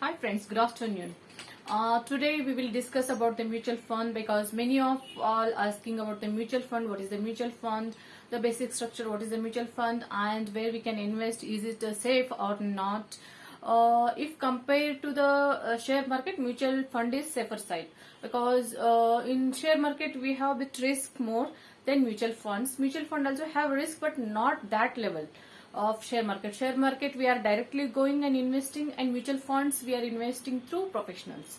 Hi friends, good afternoon. Today we will discuss about the mutual fund because many of all asking about the mutual fund, what is the mutual fund, the basic structure, what is the mutual fund and where we can invest, is it safe or not. If compared to the share market, mutual fund is safer side because in share market we have bit risk more than mutual funds. Mutual fund also have risk but not that level of share market. Share market we are directly going and investing, and mutual funds we are investing through professionals.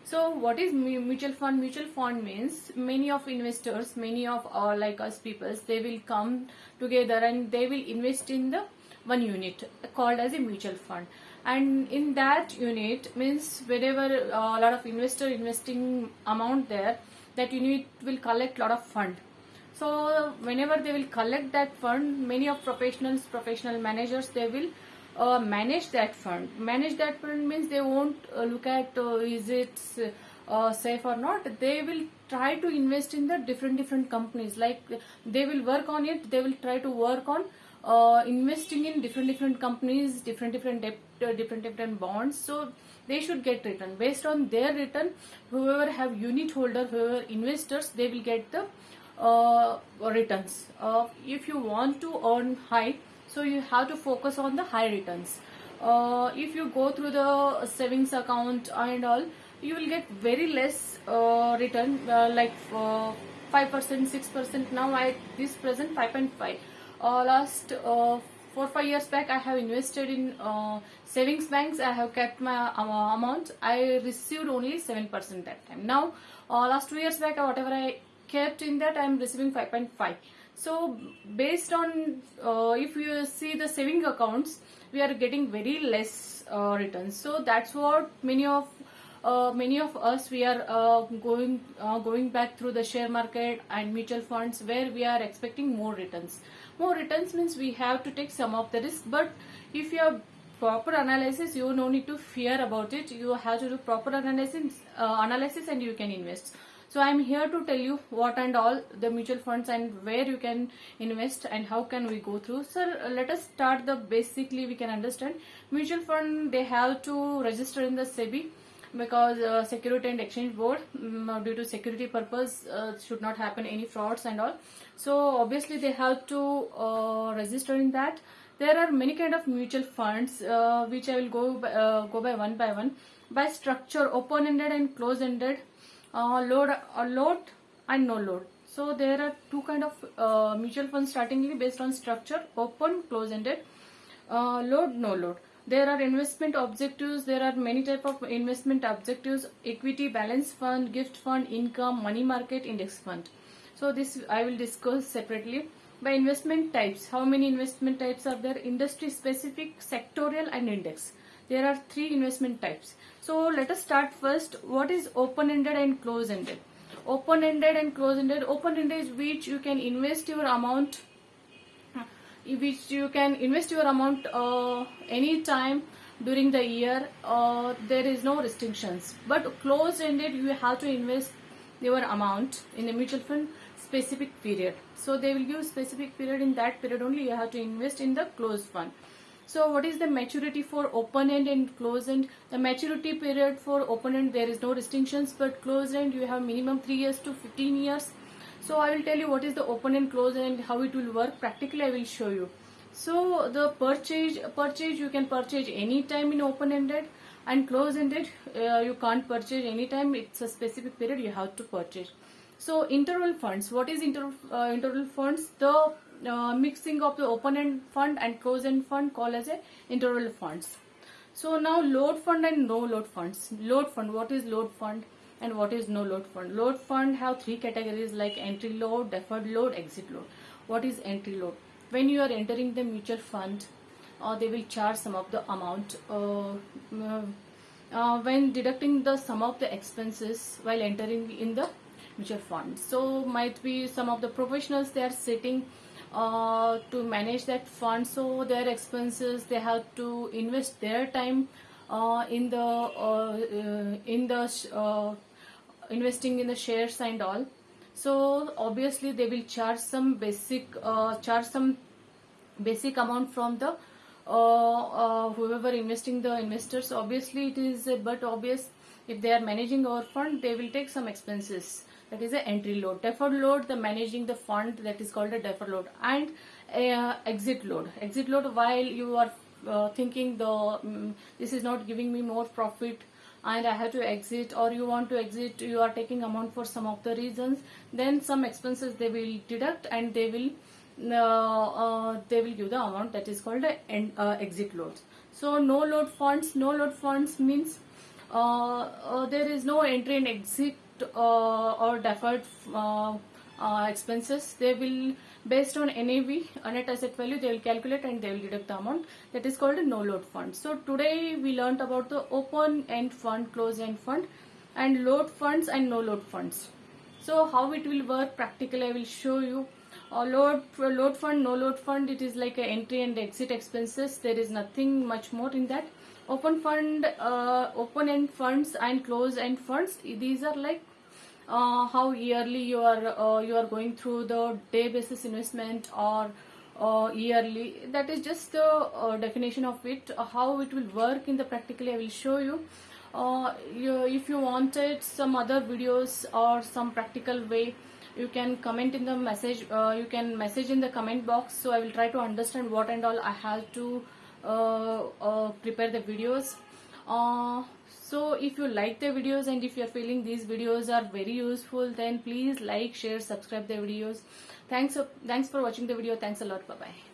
So what is mutual fund? Mutual fund means many of investors, many of like us peoples, they will come together and they will invest in the one unit called as a mutual fund. And in that unit means whenever a lot of investor investing amount there, that unit will collect lot of fund. So whenever they will collect that fund, many of professional managers, they will manage that fund. Manage that fund means they won't look at is it safe or not. They will try to invest in the different companies. Like they will work on it. They will try to work on investing in different companies, different debt, different bonds. So they should get return. Based on their return, whoever have unit holder, whoever investors, they will get the returns. If you want to earn high, so you have to focus on the high returns. If you go through the savings account and all, you will get very less return, like 5%, 6%. Now at this present 5.5. Last 4-5 years back, I have invested in savings banks. I have kept my amount. I received only 7% that time. Now last 2 years back, whatever I kept in that, I am receiving 5.5. So based on if you see the saving accounts, we are getting very less returns. So that's what many of us, we are going back through the share market and mutual funds, where we are expecting more returns. More returns means we have to take some of the risk, but if you have proper analysis, you no need to fear about it. You have to do proper analysis and you can invest. So I am here to tell you what and all the mutual funds and where you can invest and how can we go through. So let us start the basically we can understand. Mutual fund, they have to register in the SEBI because Security and Exchange Board, due to security purpose, should not happen any frauds and all. So obviously they have to register in that. There are many kind of mutual funds which I will go by one by one. By structure, open-ended and close-ended. Load and no load. So there are two kind of mutual funds startingly based on structure: open, close-ended, load, no load. There are investment objectives. There are many type of investment objectives: equity, balance fund, gift fund, income, money market, index fund. So this I will discuss separately. By investment types, how many investment types are there? Industry specific, sectorial and index. There are 3 investment types. So let us start first. What is open-ended and close-ended? Open-ended and close-ended. Open-ended is which you can invest your amount, any time during the year. There is no restrictions. But closed-ended, you have to invest your amount in a mutual fund specific period. So they will give specific period. In that period only you have to invest in the closed fund. So what is the maturity for open end and close end? The maturity period for open end, there is no restrictions, but closed end you have minimum 3 years to 15 years. So I will tell you what is the open and close end, how it will work. Practically I will show you. So the purchase you can purchase any time in open ended, and close ended you can't purchase any time. It's a specific period you have to purchase. So interval funds. What is interval funds? The mixing of the open-end fund and close-end fund called as a interval funds. So now load fund and no load funds. Load fund, what is load fund and what is no load fund? Load fund have 3 categories like entry load, deferred load, exit load. What is entry load? When you are entering the mutual fund, they will charge some of the amount. When deducting the sum of the expenses while entering in the mutual fund. So might be some of the professionals, they are sitting to manage that fund, so their expenses, they have to invest their time in the investing in the shares and all. So obviously they will charge some basic amount from the whoever investing the investors, obviously it is but obvious, if they are managing our fund, they will take some expenses. That is a entry load. Deferred load, the managing the fund, that is called a deferred load. And exit load. Exit load, while you are thinking this is not giving me more profit and I have to exit, or you want to exit, you are taking amount for some of the reasons, then some expenses they will deduct and they will give the amount, that is called exit loads. So no load funds. No load funds means there is no entry and exit or deferred expenses. They will, based on NAV, net asset value, they will calculate and they will deduct the amount. That is called a no load fund. So today we learnt about the open end fund, closed end fund, and load funds and no load funds. So how it will work practically, I will show you. Load fund, no load fund, it is like a entry and exit expenses. There is nothing much more in that. Open fund, open end funds and closed end funds, these are like how yearly you are going through the day basis investment or yearly. That is just the definition of it. How it will work in the practically, I will show you. If you wanted some other videos or some practical way, you can comment in the message, you can message in the comment box, so I will try to understand what and all I have to prepare the videos. So if you like the videos and if you are feeling these videos are very useful, then please like, share, subscribe the videos. Thanks for watching the video. Thanks a lot. Bye bye.